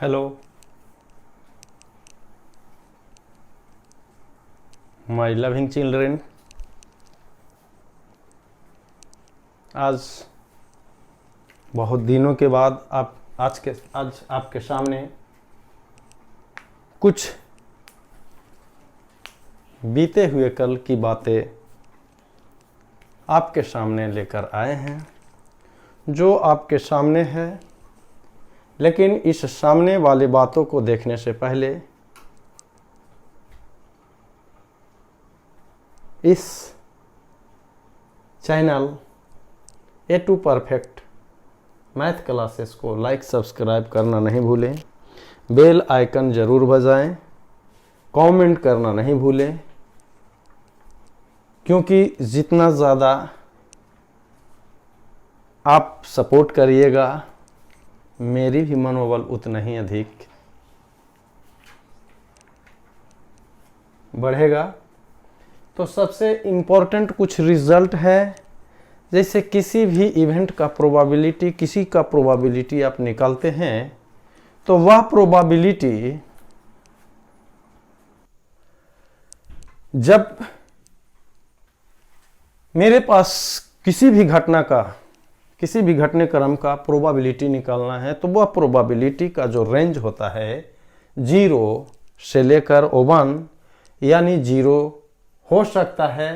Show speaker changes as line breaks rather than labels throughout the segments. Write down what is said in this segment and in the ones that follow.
Hello, my loving children. आज बहुत दिनों के बाद आज आपके सामने कुछ बीते हुए कल की बातें आपके सामने लेकर आए हैं, जो आपके सामने है। लेकिन इस सामने वाली बातों को देखने से पहले इस channel A2 perfect math classes को लाइक सब्सक्राइब करना नहीं भूलें, बेल आइकन ज़रूर बजाएं, कमेंट करना नहीं भूलें, क्योंकि जितना ज़्यादा आप सपोर्ट करिएगा मेरी भी मनोबल उतना ही अधिक बढ़ेगा। तो सबसे इम्पोर्टेंट कुछ रिजल्ट है, जैसे किसी भी इवेंट का प्रोबेबिलिटी, किसी का प्रोबेबिलिटी आप निकालते हैं तो वह प्रोबेबिलिटी जब मेरे पास किसी भी घटनाक्रम का प्रोबेबिलिटी निकालना है तो वह प्रोबेबिलिटी का जो रेंज होता है 0 से लेकर 1, यानी 0 हो सकता है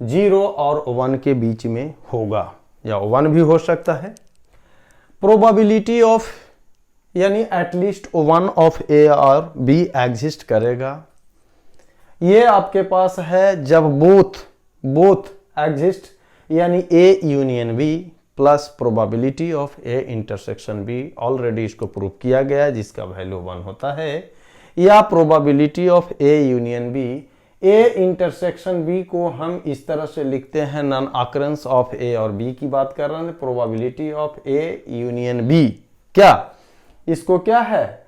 0 और 1 के बीच में होगा, या 1 भी हो सकता है। प्रोबेबिलिटी ऑफ यानी एटलीस्ट 1 ऑफ ए और बी एग्जिस्ट करेगा। ये आपके पास है जब बोथ एग्जिस्ट, यानी A union B plus probability of A intersection B. Already इसको प्रूव किया गया है, जिसका वैल्यू 1 होता है। या probability of A union B, A intersection B को हम इस तरह से लिखते हैं, नॉन ऑकरेंस ऑफ ए और बी की बात कर रहे हैं। Probability of A union B क्या, इसको क्या है,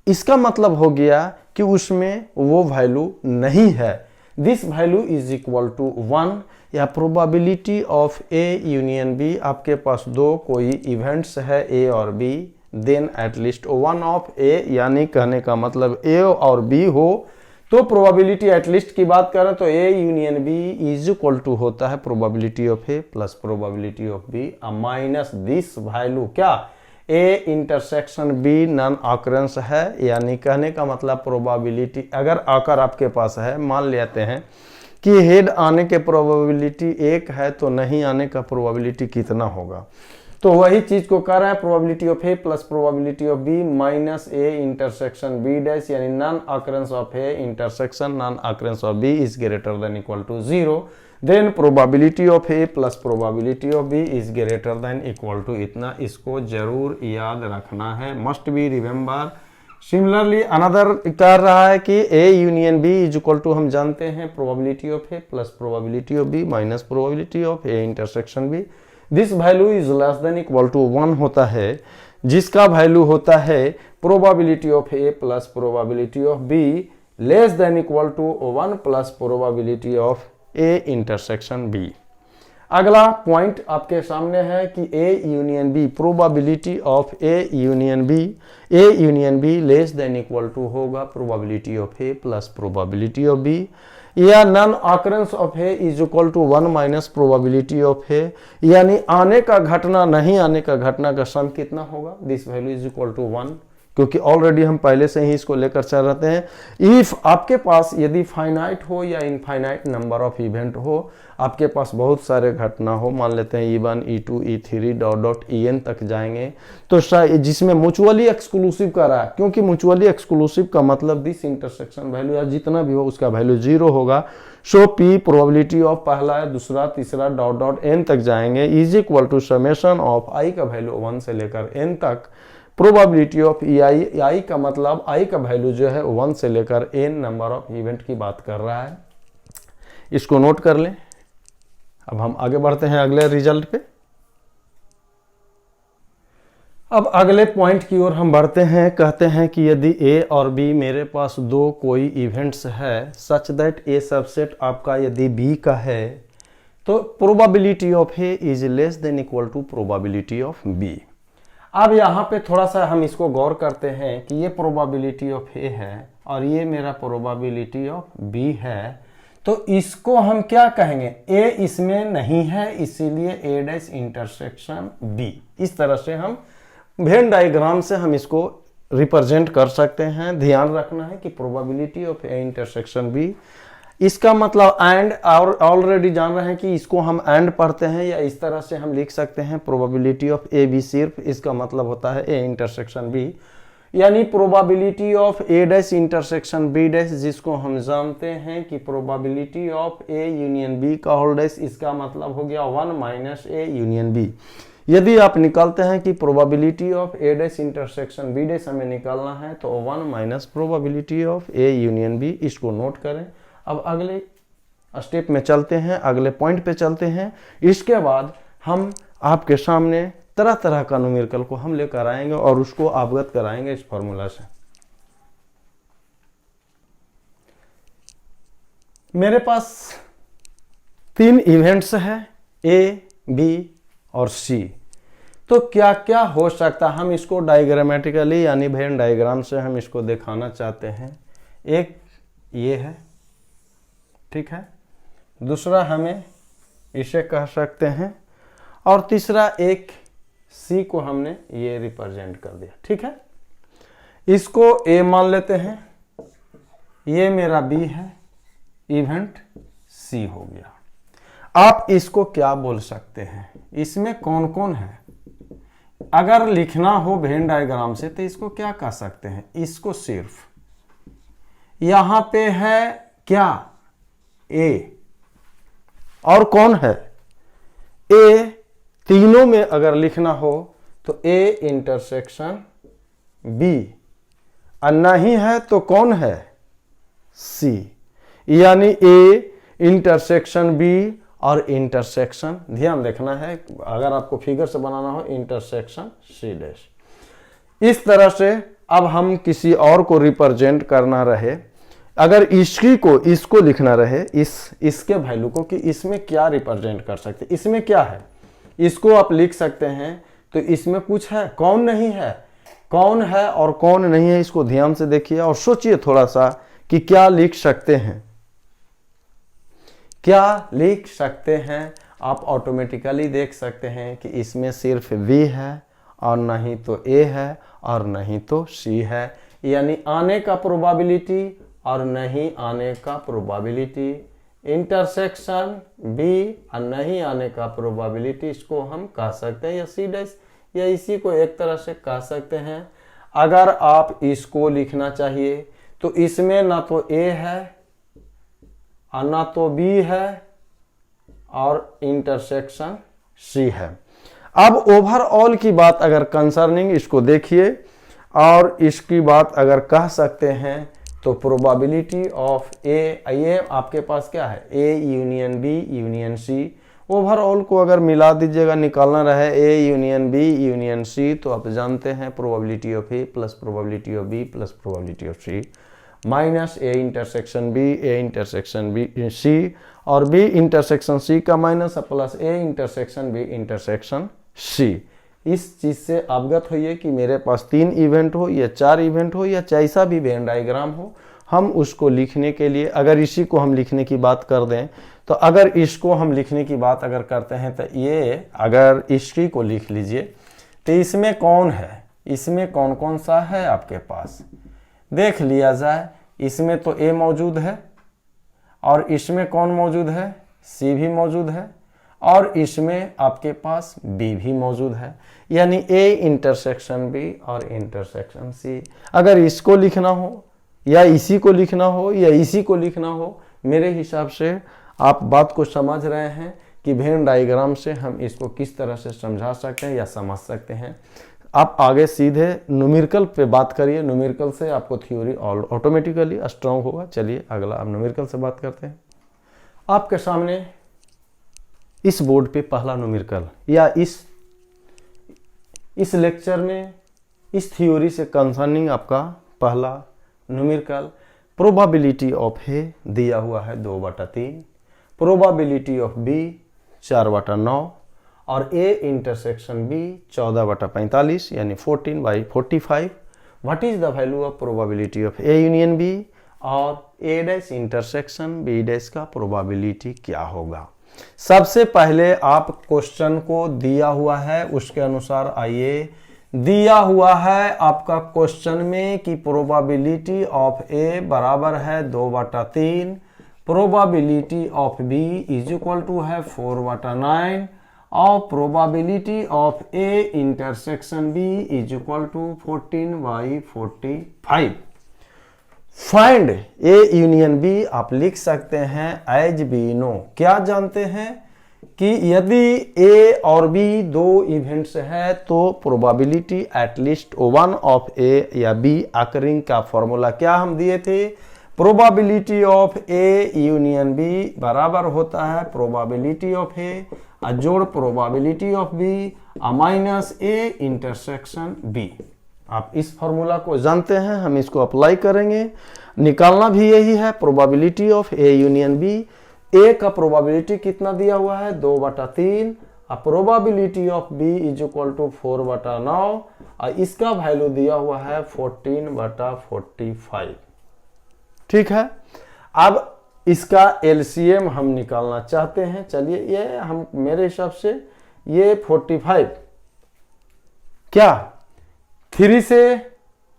इसका मतलब हो गया कि उसमें वो वैल्यू नहीं है। This value is equal to 1। या probability of A union B, आपके पास दो कोई इवेंट्स है ए और B, then at least 1 of A, यानी कहने का मतलब ए और बी हो तो प्रोबेबिलिटी एटलीस्ट की बात करें तो A union B is equal to होता है probability of A plus probability of B minus this value क्या, A intersection B non occurrence है। यानी कहने का मतलब प्रोबेबिलिटी अगर आकर आपके पास है, मान लेते हैं कि हेड आने के प्रोबेबिलिटी 1 है तो नहीं आने का प्रोबेबिलिटी कितना होगा। तो वही चीज को कर रहा है, probability of A plus probability of B minus A intersection B dash, यानी non occurrence of A intersection non occurrence of B is greater than equal to 0। Then probability of A plus probability of B is greater than equal to इतना। इसको जरूर याद रखना है, must be remember. Similarly another कर रहा है कि A union B is equal to, हम जानते हैं probability of A plus probability of B minus probability of A intersection B. This value is less than equal to 1 होता है, जिसका वैल्यू होता है probability of A plus probability of B less than equal to 1 plus probability of A intersection B. अगला point आपके सामने है कि A union B, probability of A union B less than equal to होगा probability of A plus probability of B. या non occurrence of A is equal to 1 minus probability of A, यानी आने का घटना नहीं आने का घटना का सम कितना होगा, this value is equal to 1, क्योंकि ऑलरेडी हम पहले से ही इसको लेकर चल रहे हैं। इफ आपके पास यदि फाइनाइट हो या इनफाइनाइट नंबर ऑफ इवेंट हो, आपके पास बहुत सारे घटना हो, मान लेते हैं E1 E2 E3 dot En तक जाएंगे, तो जिसमें म्यूचुअली एक्सक्लूसिव का रहा है, क्योंकि म्यूचुअली एक्सक्लूसिव का मतलब दिस इंटरसेक्शन वैल्यू या जितना भी हो उसका वैल्यू 0 होगा। सो P प्रोबेबिलिटी ऑफ पहला है, दूसरा, तीसरा डॉट n तक जाएंगे is equal to summation of i का वैल्यू 1 से लेकर n तक। प्रोबेबिलिटी ऑफ आई का मतलब आई का वैल्यू जो है 1 से लेकर n नंबर ऑफ इवेंट की बात कर रहा है। इसको नोट कर लें। अब हम आगे बढ़ते हैं अगले रिजल्ट पे। अब अगले पॉइंट की ओर हम बढ़ते हैं। कहते हैं कि यदि ए और बी मेरे पास दो कोई इवेंट्स है सच दैट ए सबसेट आपका यदि बी का है तो probability of A is less than equal to probability of B. अब यहाँ पे थोड़ा सा हम इसको गौर करते हैं कि ये प्रोबेबिलिटी ऑफ ए है और ये मेरा प्रोबेबिलिटी ऑफ बी है, तो इसको हम क्या कहेंगे, ए इसमें नहीं है इसीलिए ए डैश इंटरसेक्शन बी। इस तरह से हम वेन डायग्राम से हम इसको रिप्रेजेंट कर सकते हैं। ध्यान रखना है कि probability of A intersection B, इसका मतलब एंड, और ऑलरेडी जान रहे हैं कि इसको हम एंड पढ़ते हैं या इस तरह से हम लिख सकते हैं प्रोबेबिलिटी ऑफ ए बी सिर्फ, इसका मतलब होता है ए इंटरसेक्शन बी, यानी probability of A dash intersection B dash, जिसको हम जानते हैं कि probability of A union B का होल डैश, इसका मतलब हो गया 1 माइनस ए यूनियन बी। यदि आप निकालते हैं कि probability of A dash intersection B dash हमें निकालना है तो 1 minus probability of A union B, इसको नोट करें। अब अगले स्टेप में चलते हैं, अगले पॉइंट पे चलते हैं। इसके बाद हम आपके सामने तरह तरह का न्यूमेरिकल को हम लेकर आएंगे और उसको अवगत कराएंगे इस फॉर्मूला से। मेरे पास 3 इवेंट्स हैं, ए, बी और सी। तो क्या क्या हो सकता है, हम इसको डायग्रामेटिकली यानी वेन डायग्राम से हम इसको दिखाना चाहते हैं। एक ये है, ठीक है, दूसरा हमें इसे कह सकते हैं, और तीसरा एक सी को हमने ये रिप्रेजेंट कर दिया, ठीक है। इसको ए मान लेते हैं, ये मेरा बी है, इवेंट सी हो गया। आप इसको क्या बोल सकते हैं, इसमें कौन कौन है, अगर लिखना हो वेन डायग्राम से तो इसको क्या कह सकते हैं, इसको सिर्फ यहां पे है क्या, ए, और कौन है, ए, तीनों में अगर लिखना हो तो ए इंटरसेक्शन बी, और नहीं है तो कौन है, सी, यानी ए इंटरसेक्शन बी और इंटरसेक्शन, ध्यान देखना है अगर आपको फिगर से बनाना हो, इंटरसेक्शन सी डैश। इस तरह से अब हम किसी और को रिप्रेजेंट करना रहे, अगर इसको लिखना रहे, इसके वैल्यू को, कि इसमें क्या रिप्रेजेंट कर सकते, इसमें क्या है, इसको आप लिख सकते हैं। तो इसमें कुछ है, कौन नहीं है, कौन है और कौन नहीं है, इसको ध्यान से देखिए और सोचिए थोड़ा सा कि क्या लिख सकते हैं, क्या लिख सकते हैं। आप ऑटोमेटिकली देख सकते हैं कि इसमें सिर्फ बी है और नहीं तो ए है और नहीं तो सी है, यानी आने का प्रोबेबिलिटी और नहीं आने का प्रोबेबिलिटी, इंटरसेक्शन बी और नहीं आने का प्रोबेबिलिटी, इसको हम कह सकते हैं या सी डैश, या इसी को एक तरह से कह सकते हैं। अगर आप इसको लिखना चाहिए तो इसमें ना तो ए है और ना तो बी है और इंटरसेक्शन सी है। अब ओवरऑल की बात अगर कंसर्निंग इसको देखिए और इसकी बात अगर कह सकते हैं तो प्रोबेबिलिटी ऑफ ए, ये आपके पास क्या है, A union B union C, overall को अगर मिला दीजिएगा, निकालना रहे A union B union C, तो आप जानते हैं probability of A plus probability of B plus probability of C minus A intersection B C, और बी इंटरसेक्शन सी का minus plus A intersection B intersection C. इस चीज से अवगत होइए कि मेरे पास 3 इवेंट हो या 4 इवेंट हो या जैसा भी वेन डायग्राम हो, हम उसको लिखने के लिए, अगर इसी को हम लिखने की बात कर दें तो अगर इसको हम लिखने की बात अगर करते हैं तो ये अगर इसी को लिख लीजिए तो इसमें कौन है, इसमें कौन कौन सा है आपके पास देख लिया जाए। इसमें तो ए मौजूद है और इसमें कौन मौजूद है, सी भी मौजूद है, और इसमें आपके पास बी भी मौजूद है, यानी ए इंटरसेक्शन बी और इंटरसेक्शन सी। अगर इसको लिखना हो या इसी को लिखना हो या इसी को लिखना हो, मेरे हिसाब से आप बात को समझ रहे हैं कि वेन डायग्राम से हम इसको किस तरह से समझा सकते हैं या समझ सकते हैं। आप आगे सीधे न्यूमेरिकल पे बात करिए, न्यूमेरिकल से आपको थ्योरी ऑटोमेटिकली स्ट्रांग होगा। चलिए अगला अब न्यूमेरिकल से बात करते हैं। आपके सामने इस बोर्ड पे पहला न्यूमेरिकल या इस लेक्चर में इस थ्योरी से कंसर्निंग आपका पहला न्यूमेरिकल प्रोबेबिलिटी ऑफ ए दिया हुआ है 2/3, प्रोबेबिलिटी ऑफ बी 4/9 और A इंटरसेक्शन B 14/45 यानी 14/45। What is the value of probability of A union B और A dash intersection B dash का प्रोबेबिलिटी क्या होगा। सबसे पहले आप क्वेश्चन को दिया हुआ है उसके अनुसार आइए। दिया हुआ है आपका क्वेश्चन में कि प्रोबेबिलिटी ऑफ A बराबर है 2/3, probability of B is equal to है 4/9 और probability of A intersection B is equal to 14/45। Find A union B आप लिख सकते हैं एज बी नो। क्या जानते हैं कि यदि A और B दो इवेंट्स है तो probability at least one of A या B अकरिंग का फॉर्मूला क्या हम दिए थे। Probability of A union B बराबर होता है प्रोबेबिलिटी ऑफ A जोड़ probability of B minus A intersection B। आप इस फॉर्मूला को जानते हैं, हम इसको अप्लाई करेंगे। निकालना भी यही है probability of A union B। A का प्रोबेबिलिटी कितना दिया हुआ है 2/3 और probability of B is equal to 4/9 और इसका वैल्यू दिया हुआ है 14/45। ठीक है, अब इसका LCM हम निकालना चाहते हैं। चलिए ये हम मेरे हिसाब से ये 45 क्या 3 से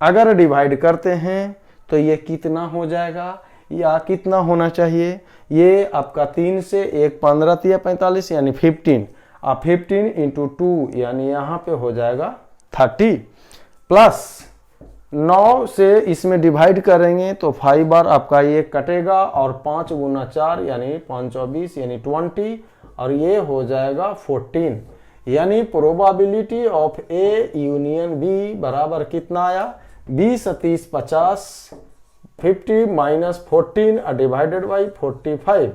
अगर डिवाइड करते हैं तो ये कितना हो जाएगा या कितना होना चाहिए। ये आपका 3 से 1 15 या 45 यानी 15 और 15 इंटू 2 यानी यहाँ पे हो जाएगा 30 प्लस 9 से इसमें डिवाइड करेंगे तो 5 बार आपका ये कटेगा और 5 गुना 4 यानी 5 24 यानी 20 और ये हो जाएगा 14। यानी probability of A union B बराबर कितना आया 20 30 50 50 माइनस 14 डिवाइडेड बाई 45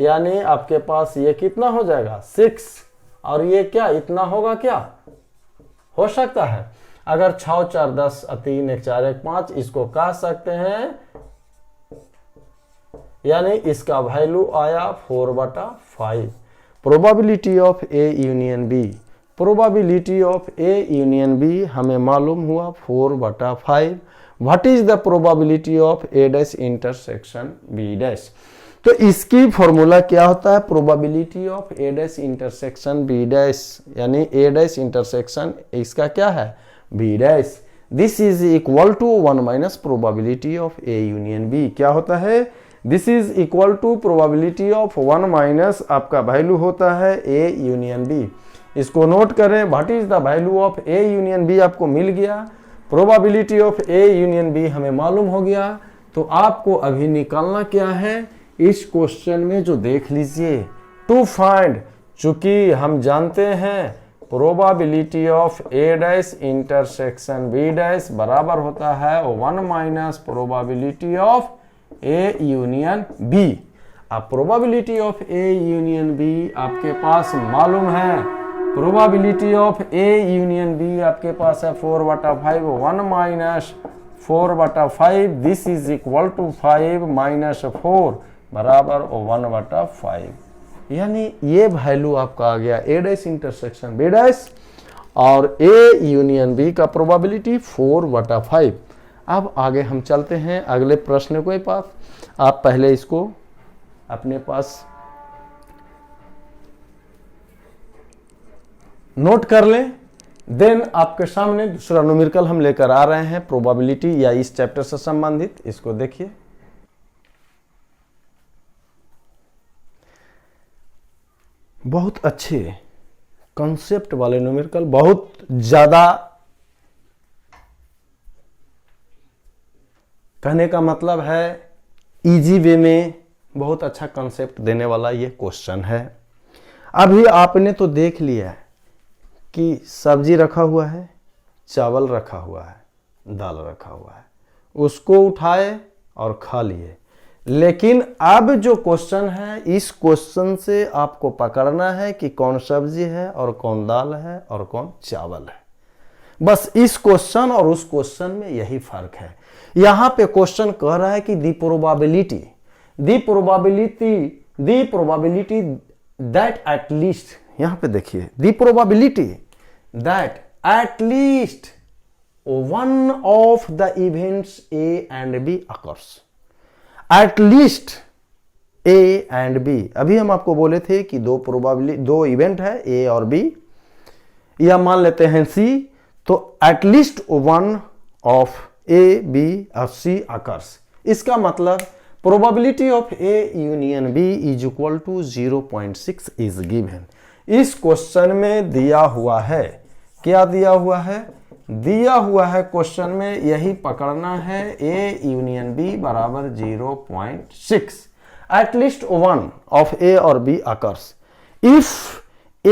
यानी आपके पास ये कितना हो जाएगा 6 और ये क्या इतना होगा क्या हो सकता है। अगर 6 4 10 3 1 4 1 5 इसको कह सकते हैं यानी इसका वैल्यू आया 4/5। Probability of A union B, probability of A union B हमें मालूम हुआ 4/5। What is the probability of A dash intersection B dash. तो इसकी फॉर्मूला क्या होता है probability of A dash intersection B dash यानी A डैश इंटरसेक्शन इसका क्या है B dash. This is equal to 1 minus probability of A union B। क्या होता है this is equal to probability of 1 minus आपका वैल्यू होता है A यूनियन B। इसको नोट करें what is the value of A union B आपको मिल गया। Probability of A union B हमें मालूम हो गया। तो आपको अभी निकालना क्या है इस क्वेश्चन में जो देख लीजिए टू फाइंड, चूंकि हम जानते हैं probability of A dash intersection B dash बराबर होता है 1 minus probability of A union B। अब probability of A union B आपके पास मालूम है probability of A union B आपके पास है 4/5 1 minus 4/5 this is equal to 5 minus 4 बराबर 1/5। यानी ये वैल्यू आपका आ गया A dash intersection B dash और A यूनियन B का प्रोबेबिलिटी 4/5। अब आगे हम चलते हैं अगले प्रश्न के पास। आप पहले इसको अपने पास नोट कर लें, देन आपके सामने दूसरा न्यूमेरिकल हम लेकर आ रहे हैं प्रोबेबिलिटी या इस चैप्टर से संबंधित। इसको देखिए बहुत अच्छे कॉन्सेप्ट वाले न्यूमेरिकल, बहुत ज्यादा कहने का मतलब है इजी वे में बहुत अच्छा कॉन्सेप्ट देने वाला ये क्वेश्चन है। अभी आपने तो देख लिया कि सब्जी रखा हुआ है, चावल रखा हुआ है, दाल रखा हुआ है, उसको उठाए और खा लिए। लेकिन अब जो क्वेश्चन है इस क्वेश्चन से आपको पकड़ना है कि कौन सब्जी है और कौन दाल है और कौन चावल है। बस इस क्वेश्चन और उस क्वेश्चन में यही फर्क है। यहां पे क्वेश्चन कह रहा है कि दी प्रोबेबिलिटी दैट एटलीस्ट यहां पे देखिए, the probability that at least one of the events A and B occurs, at least A and B। अभी हम आपको बोले थे कि दो इवेंट है A और B, या मान लेते हैं C, तो at least one of A, B और C occurs। इसका मतलब probability of A union B is equal to 0.6 is given। इस क्वेश्चन में दिया हुआ है, क्या दिया हुआ है? दिया हुआ है क्वेश्चन में, यही पकड़ना है, A यूनियन B बराबर 0.6। एटलीस्ट वन ऑफ A और B occurs if A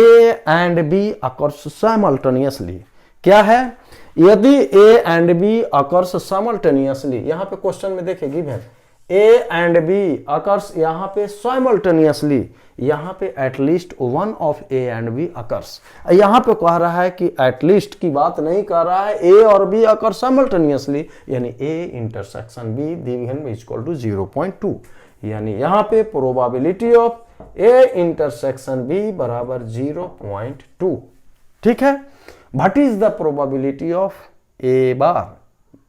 and B occurs simultaneously. क्या है? यदि A and B occurs simultaneously, यहां पे क्वेश्चन में देखिए given A and B occurs, यहां पे साइमल्टेनियसली, यहां पे at least one of A and B occurs. यहां पे कह रहा है कि एटलीस्ट की बात नहीं कर रहा है, A और B अकर साइमल्टेनियसली, यानी A इंटरसेक्शन B डिवीजन में इक्वल टू 0.2, यानी यहां पे probability of A intersection B बराबर 0.2। ठीक है, what is the probability of A bar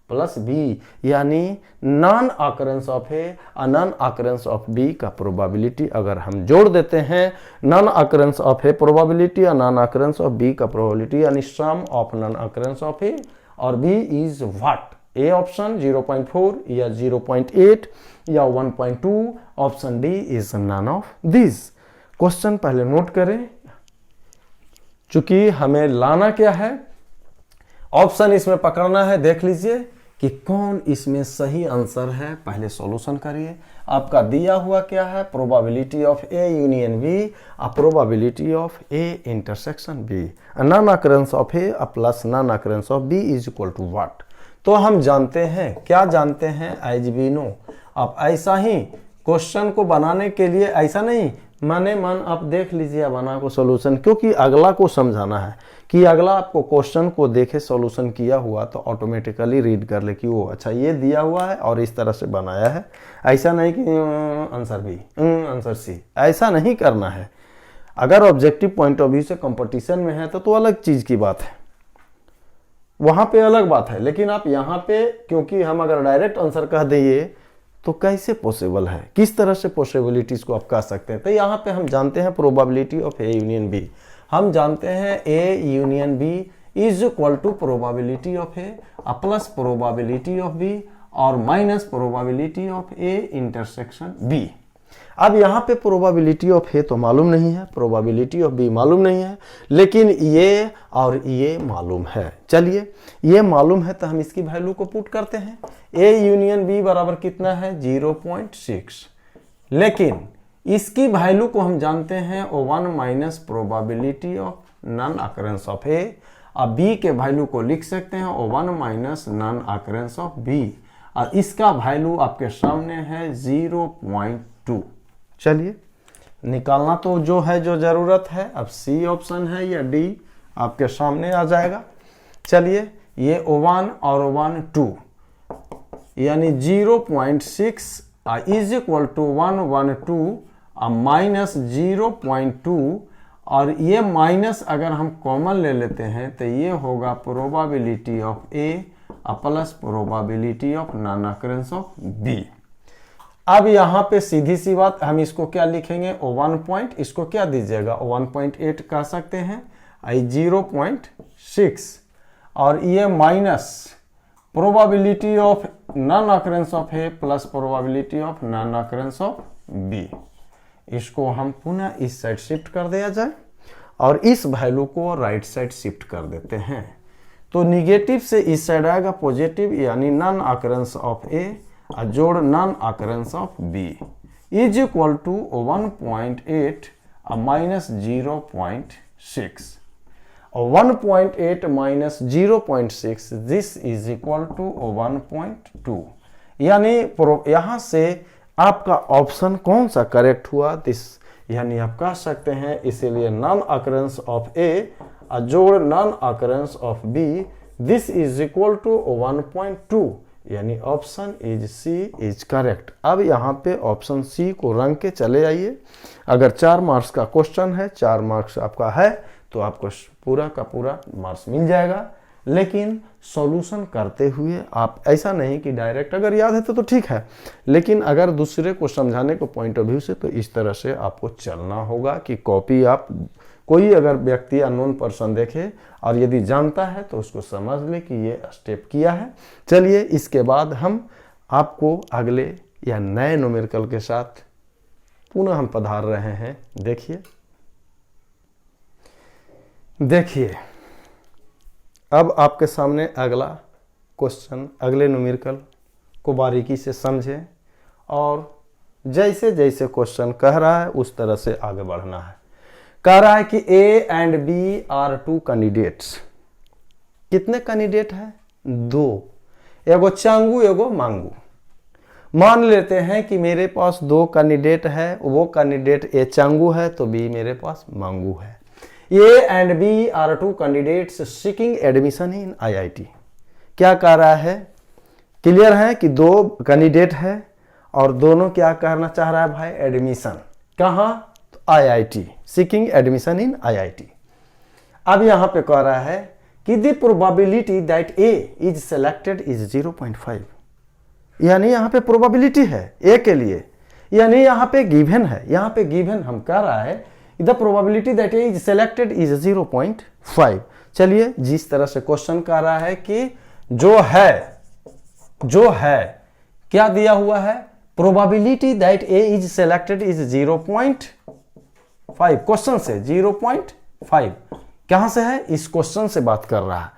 plus B, यानी नॉन अकरेंस ऑफ ए और नॉन अकरेंस ऑफ बी का प्रोबेबिलिटी अगर हम जोड़ देते हैं, non occurrence of A probability और नॉन अकरेंस ऑफ बी का प्रोबेबिलिटी, यानी sum of non occurrence of A और B is what? A option 0.4 या 0.8 या 1.2, option D is none of this. Question पहले नोट करें, चूंकि हमें लाना क्या है, ऑप्शन इसमें पकड़ना है। देख लीजिए कि कौन इसमें सही आंसर है, पहले सॉल्यूशन करिए। आपका दिया हुआ क्या है? Probability of A union B और probability of A intersection B, non occurrence of A plus non occurrence of B is equal to what? तो हम जानते हैं, क्या जानते हैं? As we know. अब ऐसा ही क्वेश्चन को बनाने के लिए, ऐसा नहीं माने मन आप देख लीजिए बना को सॉल्यूशन, क्योंकि अगला को समझाना है कि अगला आपको क्वेश्चन को देखे सॉल्यूशन किया हुआ तो ऑटोमेटिकली रीड कर ले कि वो अच्छा ये दिया हुआ है और इस तरह से बनाया है। ऐसा नहीं कि आंसर बी आंसर सी, ऐसा नहीं करना है। अगर ऑब्जेक्टिव पॉइंट ऑफ व्यू से कंपटीशन में है तो अलग चीज की बात है, वहां पे अलग बात है। लेकिन आप यहाँ पे, क्योंकि हम अगर डायरेक्ट आंसर कह दिए तो कैसे पॉसिबल है, किस तरह से पॉसिबिलिटीज को आप कह सकते हैं? तो यहाँ पे हम जानते हैं probability of A union B, हम जानते हैं A union B is equal to probability of A plus probability of B और minus probability of A intersection B. अब यहाँ पे प्रोबेबिलिटी ऑफ ए तो मालूम नहीं है, प्रोबेबिलिटी ऑफ बी मालूम नहीं है, लेकिन ये और ये मालूम है। चलिए, ये मालूम है तो हम इसकी वैल्यू को पुट करते हैं। ए यूनियन बी बराबर कितना है? 0.6। लेकिन इसकी वैल्यू को हम जानते हैं O1 minus probability of non occurrence of A, और बी के वैल्यू को लिख सकते हैं O1 minus non occurrence of B, और इसका वैल्यू आपके सामने है 0.2। चलिए, निकालना तो जो है जो जरूरत है, अब सी ऑप्शन है या डी आपके सामने आ जाएगा। चलिए, ये O1 और O1 2, यानी 0.6 इज इक्वल टू 112 माइनस 0.2, और ये माइनस अगर हम कॉमन ले लेते हैं तो ये होगा probability of A plus probability of non occurrence of B. अब यहाँ पे सीधी सी बात, हम इसको क्या लिखेंगे? O1 पॉइंट, इसको क्या दीजिएगा? 1.8 कह सकते हैं, 0.6, और ये minus probability of non occurrence of A plus probability of non occurrence of B. इसको हम पुनः इस साइड शिफ्ट कर दिया जाए और इस वैल्यू को राइट साइड शिफ्ट कर देते हैं, तो निगेटिव से इस साइड आएगा पॉजिटिव, यानी नॉन अकरेंस ऑफ ए जोड़ non occurrence of B is equal to 1.8 minus 0.6, 1.8 minus 0.6 this is equal to 1.2। यानी यहां से आपका ऑप्शन कौन सा करेक्ट हुआ? दिस, यानी आप कह सकते हैं इसीलिए नॉन अकरेंस ऑफ ए जोड़ non occurrence of B this is equal to 1.2, यानी option is C is correct. अब यहाँ पे ऑप्शन सी को रंग के चले आइए। अगर 4 मार्क्स का क्वेश्चन है, 4 मार्क्स आपका है, तो आपको पूरा का पूरा मार्क्स मिल जाएगा। लेकिन सॉल्यूशन करते हुए आप ऐसा नहीं कि डायरेक्ट अगर याद है तो ठीक है, लेकिन अगर दूसरे को समझाने को पॉइंट ऑफ व्यू से, तो इस तरह से आपको चलना होगा कि कॉपी आप कोई अगर व्यक्ति अननोन पर्सन देखे और यदि जानता है तो उसको समझ ले कि ये स्टेप किया है। चलिए इसके बाद हम आपको अगले या नए न्यूमेरिकल के साथ पुनः हम पधार रहे हैं। देखिए अब आपके सामने अगला क्वेश्चन, अगले न्यूमेरिकल को बारीकी से समझें और जैसे जैसे क्वेश्चन कह रहा है उस तरह से आगे बढ़ना है। कह रहा है कि A and B are 2 candidates. कितने कैंडिडेट हैं? 2। एगो चांगू एगो मांगू। मान लेते हैं कि मेरे पास 2 कैंडिडेट है, वो कैंडिडेट ए चांगू है तो बी मेरे पास मांगू है। A and B are 2 candidates seeking admission in IIT। क्या कह रहा है? क्लियर है कि 2 कैंडिडेट है और दोनों क्या करना चाह रहा है भाई? एडमिशन। कहाँ? तो IIT, seeking admission in IIT। अब यहां पे कह रहा है कि the probability that A is selected is 0.5। यानी यहां पे प्रोबेबिलिटी है ए के लिए, यानी यहां पे गिवन है। यहां पे गिवन हम कह रहा है the probability that A is selected is 0.5। चलिए जिस तरह से क्वेश्चन कर रहा है कि जो है क्या दिया हुआ है? Probability that A is selected is 0.5। Question से 0.5 कहां से है? इस क्वेश्चन से बात कर रहा है।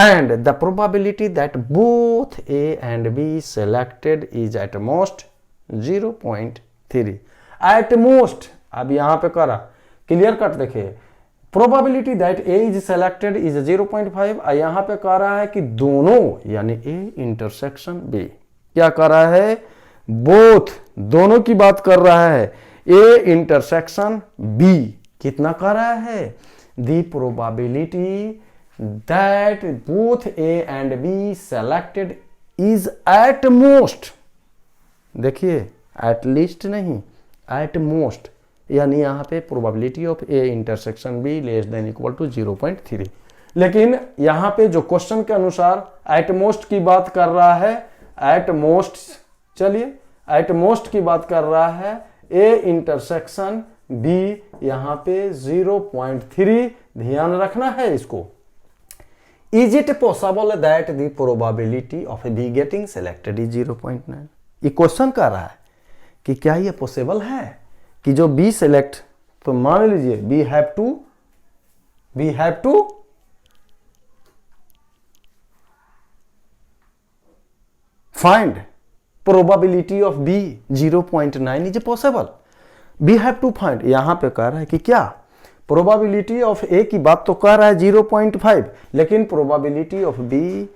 And the probability that both A and B selected is at most 0.3। At most, अब यहां पे करा क्लियर कट देखिए, probability that A is selected is 0.5। यहां पे कह रहा है कि दोनों यानी ए इंटरसेक्शन बी। क्या कर रहा है? बोथ, दोनों की बात कर रहा है। ए इंटरसेक्शन बी कितना कर रहा है? The probability that both A and B selected is at most. देखिए एट लीस्ट नहीं, एट मोस्ट, यानी यहां पे probability of A intersection B less than equal to 0.3। लेकिन यहां पे जो क्वेश्चन के अनुसार एट मोस्ट की बात कर रहा है, एट मोस्ट, चलिए एट मोस्ट की बात कर रहा है, ए इंटरसेक्शन बी यहां पे 0.3। ध्यान रखना है इसको। Is it possible that the probability of be getting selected is 0.9। ये क्वेश्चन कर रहा है कि क्या ये पॉसिबल है कि जो बी सेलेक्ट, तो मान लीजिए we have to find probability of B 0.9 is possible. We have to find, यहां पे कह रहा है कि क्या प्रोबेबिलिटी ऑफ ए की बात तो कह रहा है 0.5, लेकिन probability of be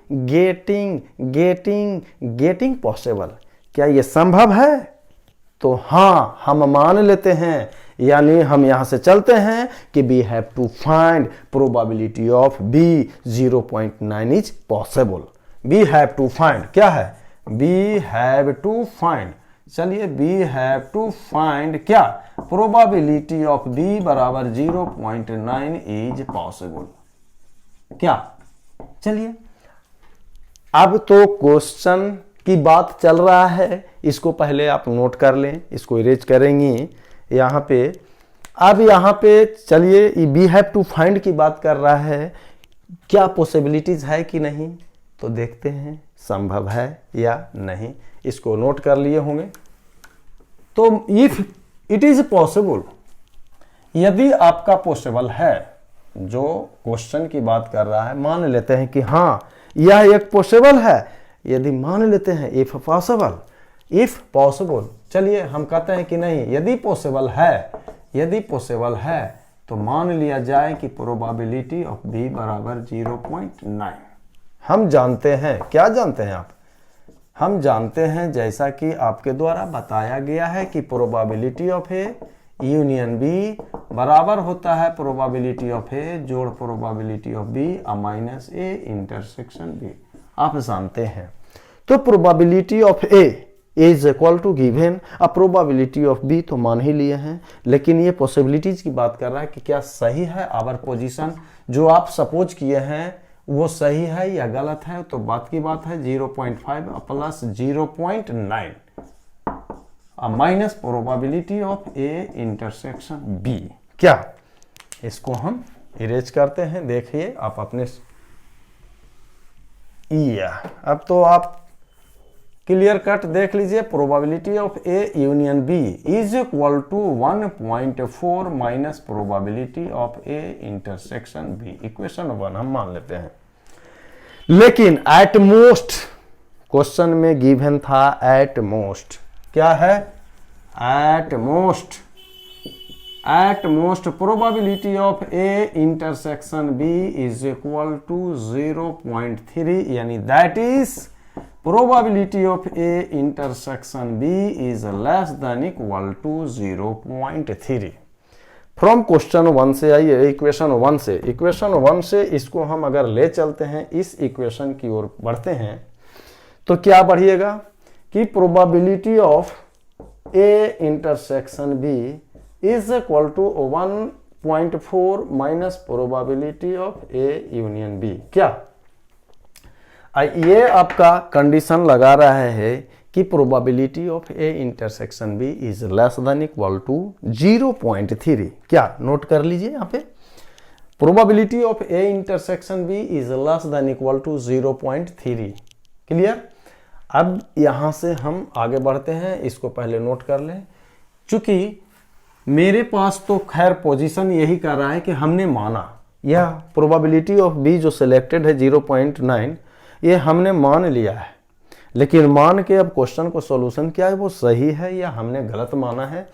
getting possible, क्या ये संभव है? तो हाँ, हम मान लेते हैं, यानी हम यहां से चलते हैं कि we have to find probability of B 0.9 is possible. We have to find क्या है? बी हैव टू फाइंड, चलिए बी हैव टू फाइंड क्या? प्रोबेबिलिटी ऑफ बी बराबर 0.9 इज पॉसिबल। क्या? चलिए अब तो क्वेश्चन की बात चल रहा है, इसको पहले आप नोट कर लें, इसको इरेज करेंगे यहाँ पे। अब यहाँ पे चलिए बी हैव टू फाइंड की बात कर रहा है, क्या पॉसिबिलिटीज है कि नहीं, तो देखते हैं संभव है या नहीं। इसको नोट कर लिए होंगे। तो इफ इट इज पॉसिबल, यदि आपका पॉसिबल है, जो क्वेश्चन की बात कर रहा है, मान लेते हैं कि हाँ यह एक पॉसिबल है, यदि मान लेते हैं इफ पॉसिबल, चलिए हम कहते हैं कि नहीं, यदि पॉसिबल है तो मान लिया जाए कि प्रोबेबिलिटी ऑफ बी बराबर 0.9। हम जानते हैं, क्या जानते हैं आप? हम जानते हैं जैसा कि आपके द्वारा बताया गया है कि probability of A union B बराबर होता है प्रोबेबिलिटी ऑफ ए जोड़ probability of B minus A intersection B. आप जानते हैं। तो probability of A is equal to given, अब प्रोबेबिलिटी ऑफ बी तो मान ही लिए हैं, लेकिन ये पॉसिबिलिटीज की बात कर रहा है कि क्या सही है आवर पोजीशन जो आप सपोज किए हैं वो सही है या गलत है। तो बात की बात है 0.5 plus 0.9 minus probability of A intersection B. क्या इसको हम इरेज करते हैं, देखिए आप अपने अब तो आप क्लियर कट देख लीजिए, probability of A union B is equal to 1.4 minus probability of A intersection B. Equation 1 हम मान लेते हैं, लेकिन एट मोस्ट क्वेश्चन में गिवन था एट मोस्ट, क्या है at most probability of A intersection B is equal to 0.3, यानी that is probability of A intersection B is less than equal to 0.3। From question 1 से आइए इक्वेशन 1 से इसको हम अगर ले चलते हैं, इस इक्वेशन की ओर बढ़ते हैं, तो क्या बढ़िएगा कि probability of A intersection B is equal to 1.4 minus probability of A union B. क्या ये आपका कंडीशन लगा रहा है कि probability of A intersection B is less than equal to 0.3। क्या नोट कर लीजिए यहाँ पे, probability of A intersection B is less than equal to 0.3। Clear. अब यहां से हम आगे बढ़ते हैं, इसको पहले नोट कर लें। चूंकि मेरे पास तो खैर पोजीशन यही कर रहा है कि हमने माना यह प्रोबेबिलिटी ऑफ बी जो सिलेक्टेड है 0.9, ये हमने मान लिया है, लेकिन मान के अब क्वेश्चन को सॉल्यूशन क्या है, वो सही है या हमने गलत माना है।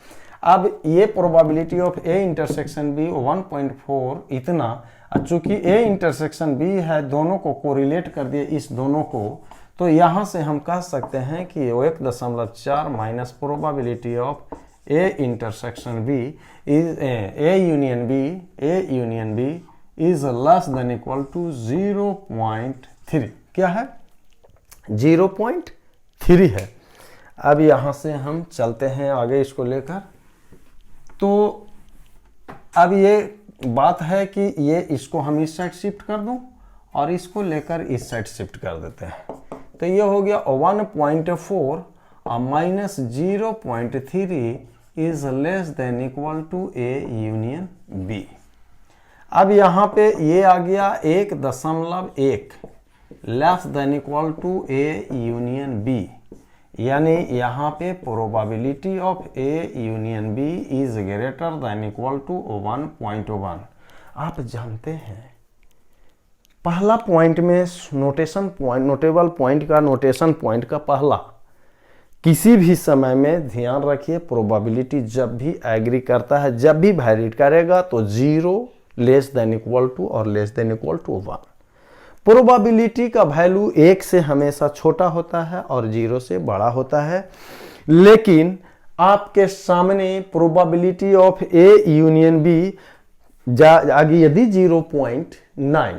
अब ये probability of A intersection B 1.4 इतना, चूंकि ए इंटरसेक्शन बी है, दोनों को कोरिलेट कर दिए इस दोनों को, तो यहां से हम कह सकते हैं कि 1.4 minus probability of A intersection B is A union B is less than equal to 0.3। क्या है 0.3 है। अब यहां से हम चलते हैं आगे इसको लेकर, तो अब ये बात है कि ये इसको हम इस साइड शिफ्ट कर दूं और इसको लेकर इस साइड शिफ्ट कर देते हैं, तो ये हो गया 1.4 minus 0.3 is less than equal to A union B. अब यहां पे ये आ गया 1.1 less than equal to A union B, यानी यहां पे probability of A union B is greater than equal to 1.1। आप जानते हैं पहला पॉइंट में नोटेशन पॉइंट, नोटेबल पॉइंट का नोटेशन पॉइंट का पहला, किसी भी समय में ध्यान रखिए प्रोबेबिलिटी जब भी एग्री करता है, जब भी वैरी करेगा तो 0 लेस देन इक्वल टू और less than equal to 1। Probability का वैल्यू 1 से हमेशा छोटा होता है और 0 से बड़ा होता है, लेकिन आपके सामने probability of A union B आगे यदि 0.9,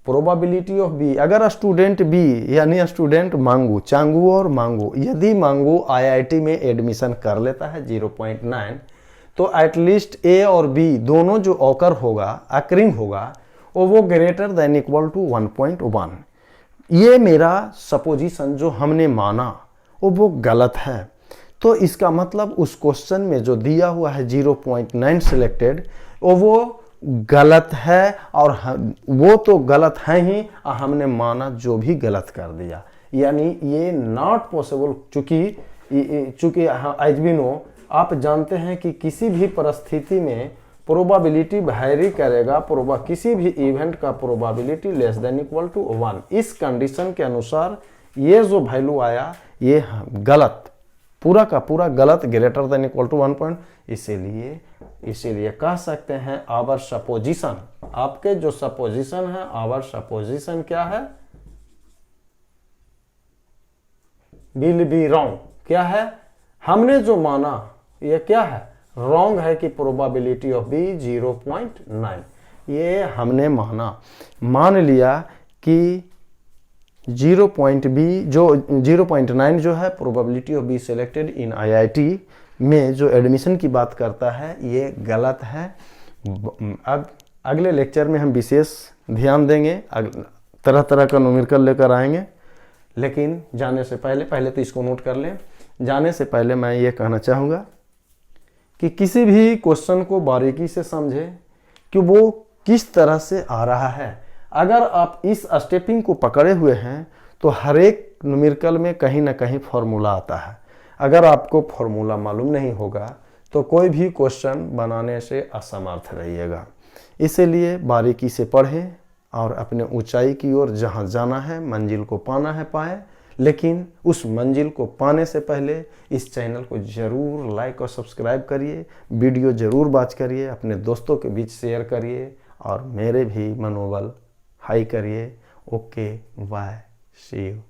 प्रोबेबिलिटी ऑफ बी, अगर स्टूडेंट बी यानी स्टूडेंट चांगू और मांगू, यदि मांगू आईआईटी में एडमिशन कर लेता है 0.9, तो एटलीस्ट ए और बी दोनों जो ऑकर होगा, अकरिंग होगा, वो ग्रेटर देन इक्वल टू 1.1। ये मेरा सपोजिशन जो हमने माना वो गलत है, तो इसका मतलब उस क्वेश्चन में जो दिया हुआ है 0.9 सिलेक्टेड वो गलत है, और वो तो गलत है ही, हमने माना जो भी गलत कर दिया, यानी ये नॉट पॉसिबल। चूंकि एज वी नो, आप जानते हैं कि किसी भी परिस्थिति में प्रोबेबिलिटी वैरी करेगा, किसी भी इवेंट का probability less than equal to 1। इस कंडीशन के अनुसार ये जो वैल्यू आया ये गलत, पूरा का पूरा गलत, ग्रेटर देन इक्वल टू 1 इसीलिए कह सकते हैं आवर सपोजिशन, आपके जो सपोजिशन है, आवर सपोजिशन क्या है, विल बी रॉन्ग। क्या है, हमने जो माना ये क्या है, रॉन्ग है कि प्रोबेबिलिटी ऑफ बी 0.9, ये हमने मान लिया कि 0.9 जो है probability of be selected in IIT में जो एडमिशन की बात करता है ये गलत है। अब अगले लेक्चर में हम विशेष ध्यान देंगे, तरह तरह का न्यूमेरिकल लेकर आएंगे। लेकिन जाने से पहले तो इसको नोट कर लें। जाने से पहले मैं ये कहना चाहूँगा कि किसी भी क्वेश्चन को बारीकी से समझें कि वो किस तरह से आ रहा है। अगर आप इस स्टेपिंग को पकड़े हुए हैं तो हर एक न्यूमेरिकल में कहीं ना कहीं फॉर्मूला आता है। अगर आपको फॉर्मूला मालूम नहीं होगा तो कोई भी क्वेश्चन बनाने से असमर्थ रहिएगा। इसीलिए बारीकी से पढ़ें और अपने ऊंचाई की ओर जहां जाना है, मंजिल को पाना है पाए। लेकिन उस मंजिल को पाने से पहले इस चैनल को ज़रूर लाइक और सब्सक्राइब करिए, वीडियो ज़रूर वॉच करिए, अपने दोस्तों के बीच शेयर करिए और मेरे भी मनोबल हाई करिए। Okay, bye, see you.